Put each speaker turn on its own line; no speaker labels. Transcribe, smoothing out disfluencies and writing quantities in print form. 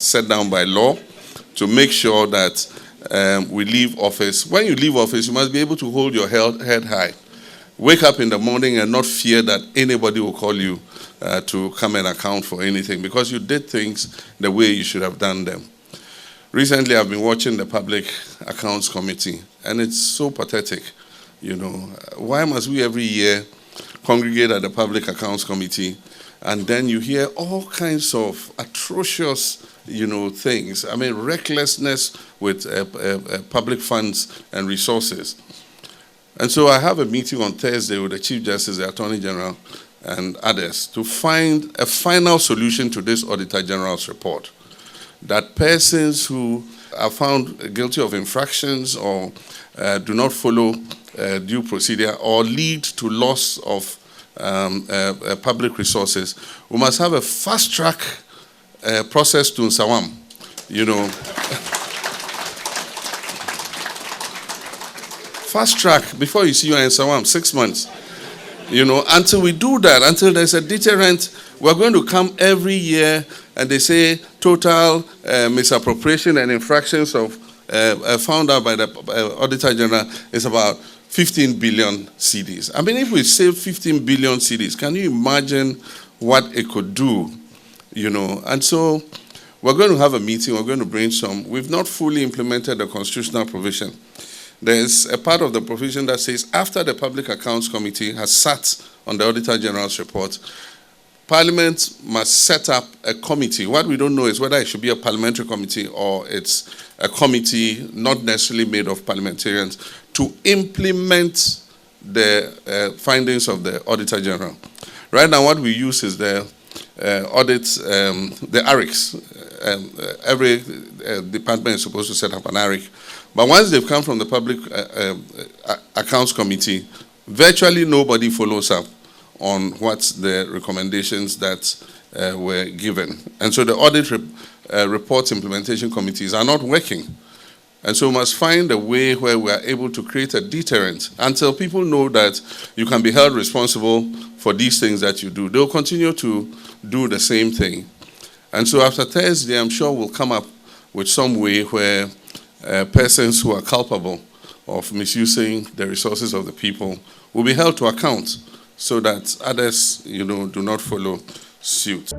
set down by law to make sure that we leave office. When you leave office, you must be able to hold your head high. Wake up in the morning and not fear that anybody will call you to come and account for anything, because you did things the way you should have done them. Recently, I've been watching the Public Accounts Committee, and it's so pathetic. You know, why must we every year congregate at the Public Accounts Committee, and then you hear all kinds of atrocious, things. I mean, recklessness with public funds and resources. And so I have a meeting on Thursday with the Chief Justice, the Attorney-General, and others to find a final solution to this Auditor-General's report, that persons who are found guilty of infractions or do not follow due procedure or lead to loss of public resources, we must have a fast-track process to Nsawam, Fast track before you see you in Nsawam, 6 months. Until we do that, until there's a deterrent, we're going to come every year and they say total misappropriation and infractions of found out by the Auditor-General is about 15 billion cedis. I mean, if we save 15 billion cedis, can you imagine what it could do? And so we're going to have a meeting, we're going to brainstorm. We've not fully implemented the constitutional provision. There's a part of the provision that says after the Public Accounts Committee has sat on the Auditor-General's report, Parliament must set up a committee. What we don't know is whether it should be a parliamentary committee or it's a committee not necessarily made of parliamentarians to implement the findings of the Auditor-General. Right now what we use is the the ARICs. Every department is supposed to set up an ARIC. But once they've come from the Public Accounts Committee, virtually nobody follows up on what's the recommendations that were given. And so the Audit Reports Implementation Committees are not working. And so we must find a way where we are able to create a deterrent until people know that you can be held responsible for these things that you do. They'll continue to do the same thing. And so after Thursday, I'm sure we'll come up with some way where persons who are culpable of misusing the resources of the people will be held to account so that others, do not follow suit.